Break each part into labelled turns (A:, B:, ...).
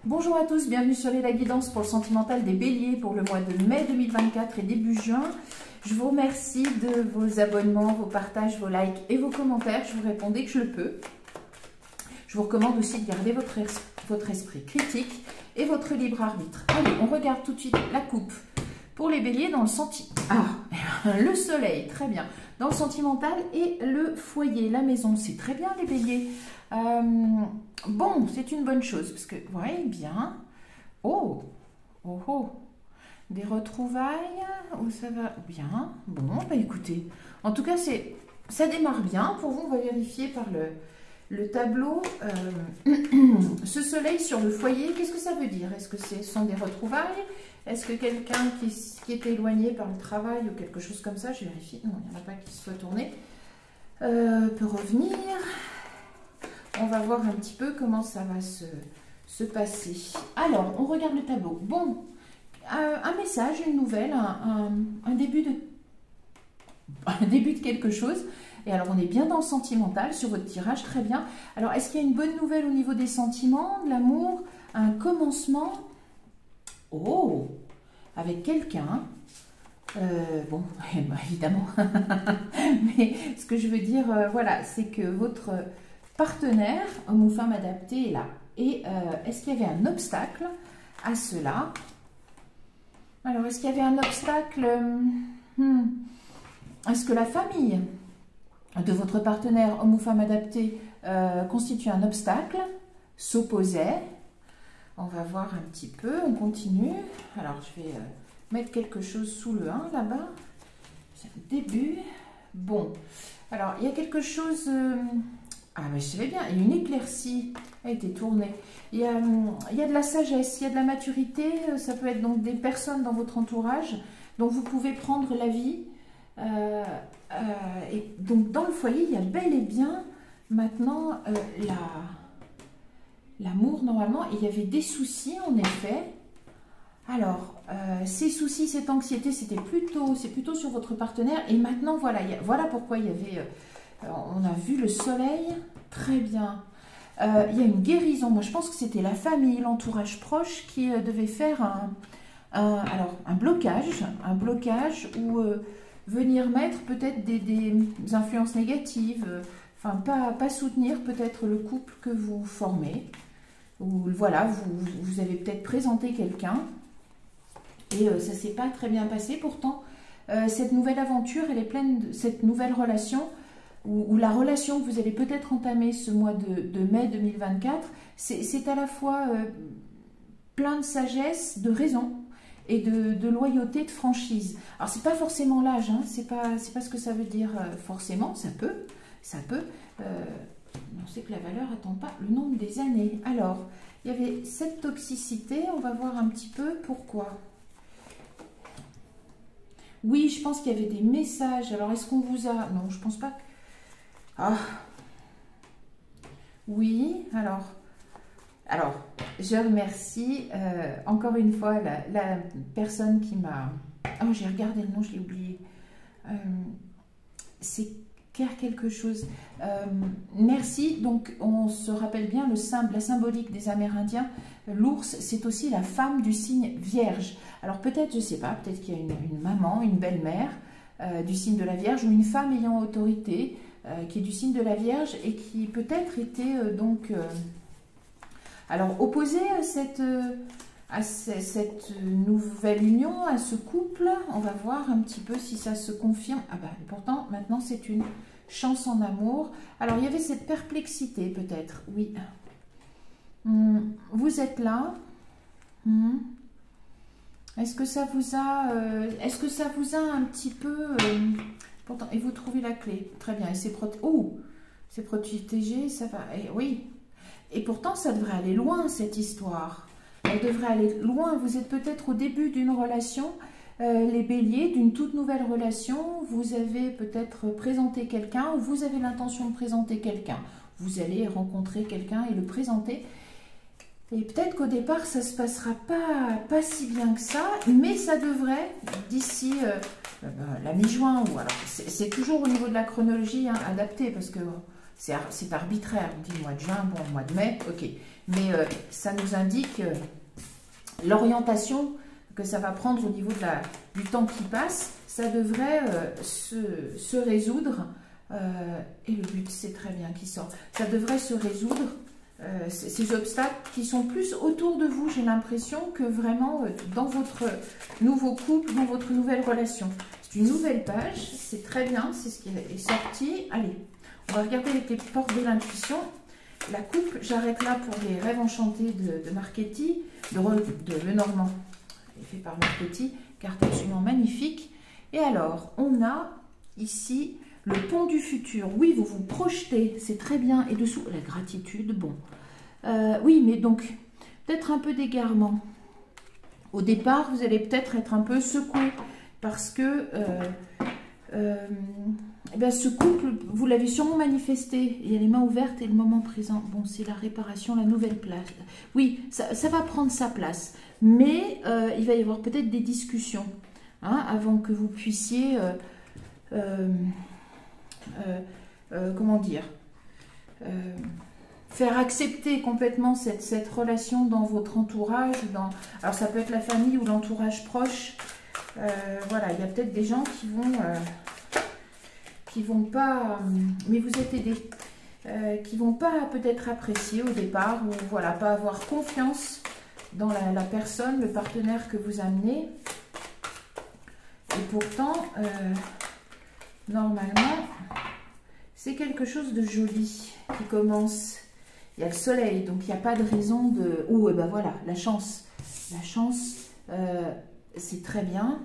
A: Bonjour à tous, bienvenue sur la guidance pour le sentimental des béliers pour le mois de mai 2024 et début juin. Je vous remercie de vos abonnements, vos partages, vos likes et vos commentaires. Je vous réponds dès que je le peux. Je vous recommande aussi de garder votre esprit critique et votre libre arbitre. Allez, on regarde tout de suite la coupe pour les béliers dans le le soleil, très bien. Dans le sentimental et le foyer, la maison, c'est très bien les béliers. Bon, c'est une bonne chose parce que, vous voyez bien, des retrouvailles, où ça va bien. Bon, bah écoutez, en tout cas, ça démarre bien. Pour vous, on va vérifier par le tableau. Ce soleil sur le foyer, qu'est-ce que ça veut dire? Est-ce que ce sont des retrouvailles? Est-ce que quelqu'un qui est éloigné par le travail ou quelque chose comme ça, je vérifie, non, il n'y en a pas qui se soit tourné, peut revenir. On va voir un petit peu comment ça va se passer. Alors, on regarde le tableau. Bon, un message, une nouvelle, un début de quelque chose. Et alors, on est bien dans le sentimental sur votre tirage, très bien. Alors, est-ce qu'il y a une bonne nouvelle au niveau des sentiments, de l'amour, un commencement? Oh, avec quelqu'un. Bon, bah, évidemment. Mais ce que je veux dire, voilà, c'est que votre partenaire, homme ou femme adapté, est là. Et est-ce qu'il y avait un obstacle à cela? Alors, est-ce qu'il y avait un obstacle? Est-ce que la famille de votre partenaire, homme ou femme adapté, constitue un obstacle? S'opposait? On va voir un petit peu, on continue. Alors, je vais mettre quelque chose sous le 1 là-bas. C'est un début. Bon, alors, il y a quelque chose... mais je savais bien, il y a une éclaircie a été tournée. Il y a de la sagesse, il y a de la maturité. Ça peut être donc des personnes dans votre entourage dont vous pouvez prendre l'avis. Et donc, dans le foyer, il y a bel et bien maintenant l'amour normalement. Il y avait des soucis en effet. Alors, ces soucis, cette anxiété, c'est plutôt sur votre partenaire. Et maintenant, voilà pourquoi il y avait... on a vu le soleil, très bien. Il y a une guérison. Moi, je pense que c'était la famille, l'entourage proche qui devait faire un blocage ou venir mettre peut-être des influences négatives, enfin pas soutenir peut-être le couple que vous formez. Ou voilà, vous avez peut-être présenté quelqu'un et ça ne s'est pas très bien passé. Pourtant, cette nouvelle aventure, elle est pleine de cette nouvelle relation ou la relation que vous allez peut-être entamer ce mois de mai 2024, c'est à la fois plein de sagesse, de raison et de loyauté, de franchise. Alors, c'est pas forcément l'âge, hein, c'est pas ce que ça veut dire forcément, ça peut. On sait que la valeur n'attend pas le nombre des années. Alors, il y avait cette toxicité, on va voir un petit peu pourquoi. Oui, je pense qu'il y avait des messages. Alors, est-ce qu'on vous a... Non, je pense pas que... Ah, oui, alors, je remercie encore une fois la personne qui m'a... Oh, j'ai regardé le nom, je l'ai oublié. C'est quelque chose. Merci. Donc, on se rappelle bien la symbolique des Amérindiens. L'ours, c'est aussi la femme du signe Vierge. Alors, peut-être, je ne sais pas, peut-être qu'il y a une maman, une belle-mère du signe de la Vierge ou une femme ayant autorité qui est du signe de la Vierge et qui peut-être était alors opposée à cette nouvelle union, à ce couple. On va voir un petit peu si ça se confirme. Ah bah pourtant maintenant c'est une chance en amour. Alors il y avait cette perplexité peut-être, oui. Vous êtes là. Est-ce que ça vous a un petit peu pourtant, et vous trouvez la clé, très bien, et c'est protégé, ça va, et oui, et pourtant ça devrait aller loin cette histoire, elle devrait aller loin. Vous êtes peut-être au début d'une relation, les béliers, d'une toute nouvelle relation. Vous avez peut-être présenté quelqu'un ou vous avez l'intention de présenter quelqu'un, vous allez rencontrer quelqu'un et le présenter. Et peut-être qu'au départ, ça ne se passera pas si bien que ça, mais ça devrait, d'ici la mi-juin, ou alors c'est toujours au niveau de la chronologie, hein, adapté, parce que c'est arbitraire. On dit mois de juin, bon, mois de mai, ok. Mais ça nous indique l'orientation que ça va prendre au niveau du temps qui passe. Ça devrait se résoudre. Et le but, c'est très bien qui sort. Ça devrait se résoudre, ces obstacles qui sont plus autour de vous, j'ai l'impression, que vraiment dans votre nouveau couple, dans votre nouvelle relation. C'est une nouvelle page, c'est très bien, c'est ce qui est sorti. Allez, on va regarder avec les portes de l'intuition. La coupe, j'arrête là pour les rêves enchantés de Marchetti, de Lenormand, fait par Marchetti, carte absolument magnifique. Et alors, on a ici le pont du futur. Oui, vous vous projetez, c'est très bien. Et dessous, la gratitude, bon. Oui, mais donc, peut-être un peu d'égarement. Au départ, vous allez peut-être être un peu secoué parce que eh bien, ce couple, vous l'avez sûrement manifesté. Il y a les mains ouvertes et le moment présent. Bon, c'est la réparation, la nouvelle place. Oui, ça va prendre sa place. Mais il va y avoir peut-être des discussions hein, avant que vous puissiez... comment dire, faire accepter complètement cette relation dans votre entourage. Alors ça peut être la famille ou l'entourage proche. Voilà, il y a peut-être des gens qui vont pas, mais vous êtes aidés, qui vont pas peut-être apprécier au départ, ou voilà, pas avoir confiance dans la personne, le partenaire que vous amenez. Et pourtant, normalement, c'est quelque chose de joli qui commence. Il y a le soleil, donc il n'y a pas de raison de... Oh, et ben voilà, la chance. La chance, c'est très bien.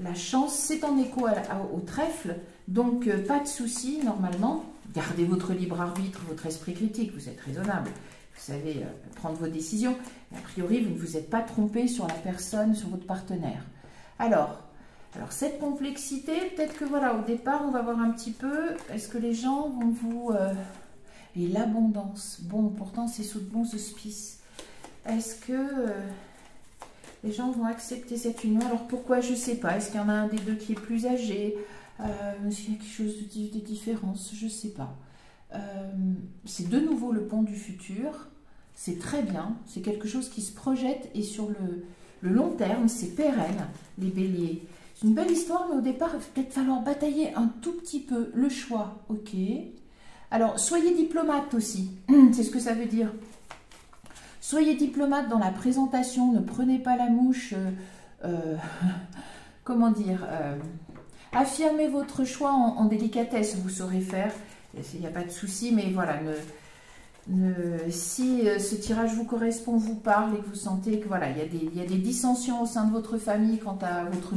A: La chance, c'est en écho au trèfle, donc pas de souci normalement. Gardez votre libre arbitre, votre esprit critique, vous êtes raisonnable. Vous savez prendre vos décisions. A priori, vous ne vous êtes pas trompé sur la personne, sur votre partenaire. Alors cette complexité, peut-être que voilà, au départ, on va voir un petit peu, est-ce que les gens vont vous... et l'abondance, bon, pourtant c'est sous de bons auspices. Est-ce que les gens vont accepter cette union? Alors pourquoi? Je ne sais pas. Est-ce qu'il y en a un des deux qui est plus âgé? Est-ce qu'il y a quelque chose de différence? Je ne sais pas. C'est de nouveau le pont du futur. C'est très bien. C'est quelque chose qui se projette et sur le long terme, c'est pérenne, les béliers. C'est une belle histoire, mais au départ, il va peut-être falloir batailler un tout petit peu. Le choix, ok. Alors, soyez diplomate aussi. C'est ce que ça veut dire. Soyez diplomate dans la présentation. Ne prenez pas la mouche. Comment dire affirmez votre choix en délicatesse. Vous saurez faire. Il n'y a pas de souci, mais voilà. Si ce tirage vous correspond, vous parle et que vous sentez que voilà, il y a des dissensions au sein de votre famille quant à votre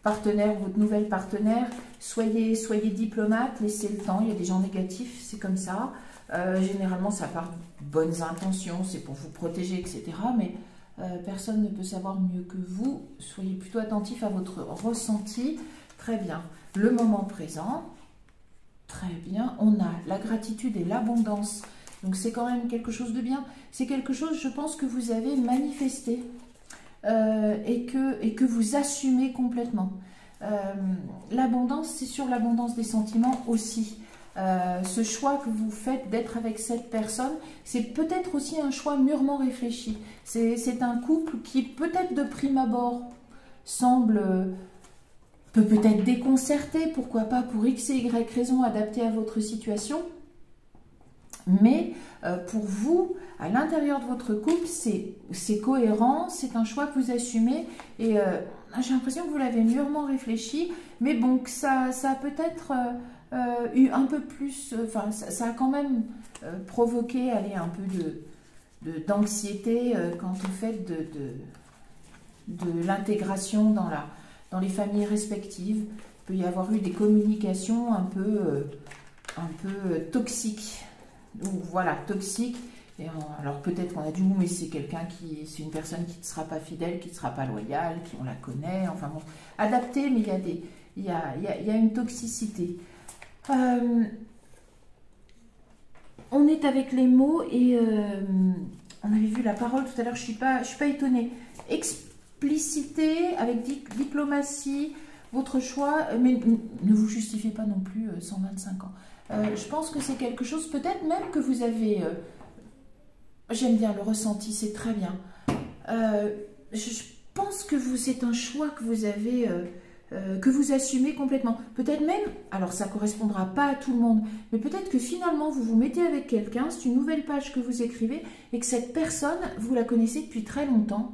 A: partenaire, votre nouvelle partenaire, soyez diplomate, laissez le temps. Il y a des gens négatifs, c'est comme ça. Généralement, ça part de bonnes intentions, c'est pour vous protéger, etc. Mais personne ne peut savoir mieux que vous. Soyez plutôt attentif à votre ressenti. Très bien. Le moment présent. Très bien, on a la gratitude et l'abondance. Donc c'est quand même quelque chose de bien. C'est quelque chose, je pense, que vous avez manifesté et que vous assumez complètement. L'abondance, c'est sur l'abondance des sentiments aussi. Ce choix que vous faites d'être avec cette personne, c'est peut-être aussi un choix mûrement réfléchi. C'est un couple qui, peut-être de prime abord, semble... peut-être déconcerté, pourquoi pas pour X et Y raison adaptée à votre situation. Mais pour vous, à l'intérieur de votre couple, c'est cohérent, c'est un choix que vous assumez. Et j'ai l'impression que vous l'avez mûrement réfléchi. Mais bon, ça a peut-être eu un peu plus... Enfin, ça a quand même provoqué un peu d'anxiété quant au fait de l'intégration dans les familles respectives. Il peut y avoir eu des communications un peu toxiques. Ou voilà, toxiques. Et alors peut-être qu'on a dit, mais c'est c'est une personne qui ne sera pas fidèle, qui ne sera pas loyale, qui on la connaît, enfin bon, adapté, mais il y a une toxicité. On est avec les mots et on avait vu la parole tout à l'heure, je suis pas étonnée. Expliciter avec diplomatie votre choix, mais ne vous justifiez pas non plus 125 ans. Je pense que c'est quelque chose peut-être même que vous avez J'aime bien le ressenti, c'est très bien. Je pense que c'est un choix que vous avez, que vous assumez complètement. Peut-être même, alors ça ne correspondra pas à tout le monde, mais peut-être que finalement vous vous mettez avec quelqu'un, c'est une nouvelle page que vous écrivez, et que cette personne, vous la connaissez depuis très longtemps,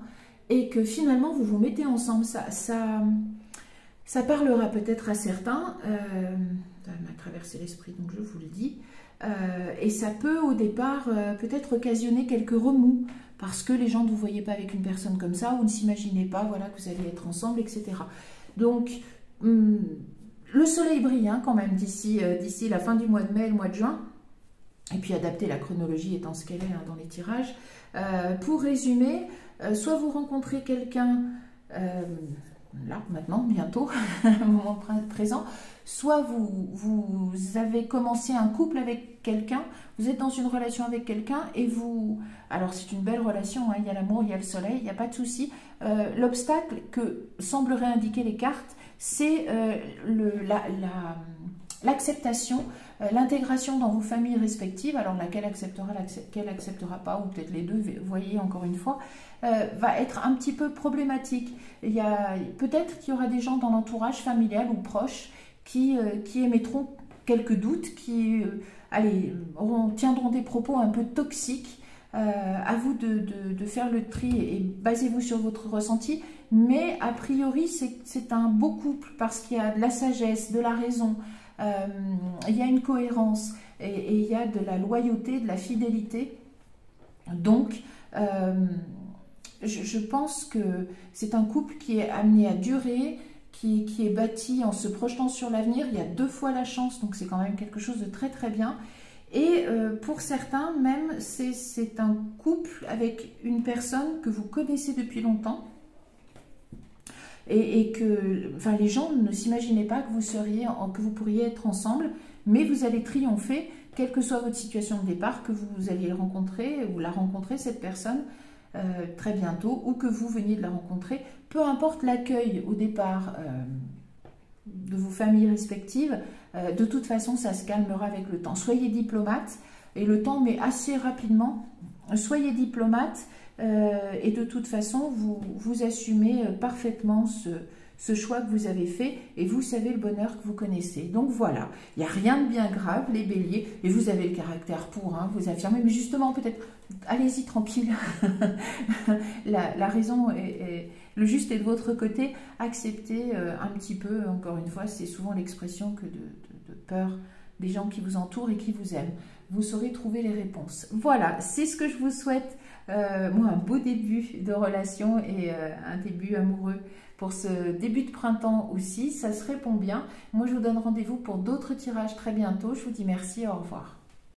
A: et que finalement vous vous mettez ensemble. Ça parlera peut-être à certains, ça m'a traversé l'esprit, donc je vous le dis. Et ça peut au départ peut-être occasionner quelques remous parce que les gens ne vous voyaient pas avec une personne comme ça ou ne s'imaginaient pas voilà, que vous alliez être ensemble, etc. Donc le soleil brille hein, quand même d'ici la fin du mois de mai et le mois de juin. Et puis adapter la chronologie étant ce qu'elle est hein, dans les tirages. Pour résumer, soit vous rencontrez quelqu'un là, maintenant, bientôt, au moment présent, soit vous avez commencé un couple avec quelqu'un, vous êtes dans une relation avec quelqu'un et vous... Alors c'est une belle relation, hein, il y a l'amour, il y a le soleil, il n'y a pas de souci. L'obstacle que sembleraient indiquer les cartes, c'est l'acceptation, l'intégration dans vos familles respectives, alors laquelle acceptera, laquelle acceptera pas, ou peut-être les deux, vous voyez encore une fois, va être un petit peu problématique. Peut-être qu'il y aura des gens dans l'entourage familial ou proche qui émettront quelques doutes, qui tiendront des propos un peu toxiques. À vous de faire le tri et basez-vous sur votre ressenti, mais a priori c'est un beau couple parce qu'il y a de la sagesse, de la raison, il y a une cohérence et il y a de la loyauté, de la fidélité. Donc je pense que c'est un couple qui est amené à durer, qui est bâti en se projetant sur l'avenir. Il y a 2 fois la chance, donc c'est quand même quelque chose de très très bien. Et pour certains, même, c'est un couple avec une personne que vous connaissez depuis longtemps et que enfin, les gens ne s'imaginaient pas que vous pourriez être ensemble, mais vous allez triompher, quelle que soit votre situation de départ, que vous alliez le rencontrer ou la rencontrer, cette personne, très bientôt, ou que vous veniez de la rencontrer, peu importe l'accueil au départ de vos familles respectives, de toute façon ça se calmera avec le temps. Soyez diplomate, et le temps met assez rapidement, soyez diplomate, et de toute façon vous assumez parfaitement ce choix que vous avez fait, et vous savez le bonheur que vous connaissez. Donc voilà, il n'y a rien de bien grave les béliers, et vous avez le caractère pour, hein, vous affirmez, mais justement peut-être, allez-y tranquille, la raison est le juste est de votre côté, acceptez un petit peu, encore une fois, c'est souvent l'expression que de peur des gens qui vous entourent et qui vous aiment. Vous saurez trouver les réponses. Voilà, c'est ce que je vous souhaite, moi, un beau début de relation et un début amoureux pour ce début de printemps aussi, ça se répond bien. Moi, je vous donne rendez-vous pour d'autres tirages très bientôt. Je vous dis merci, au revoir.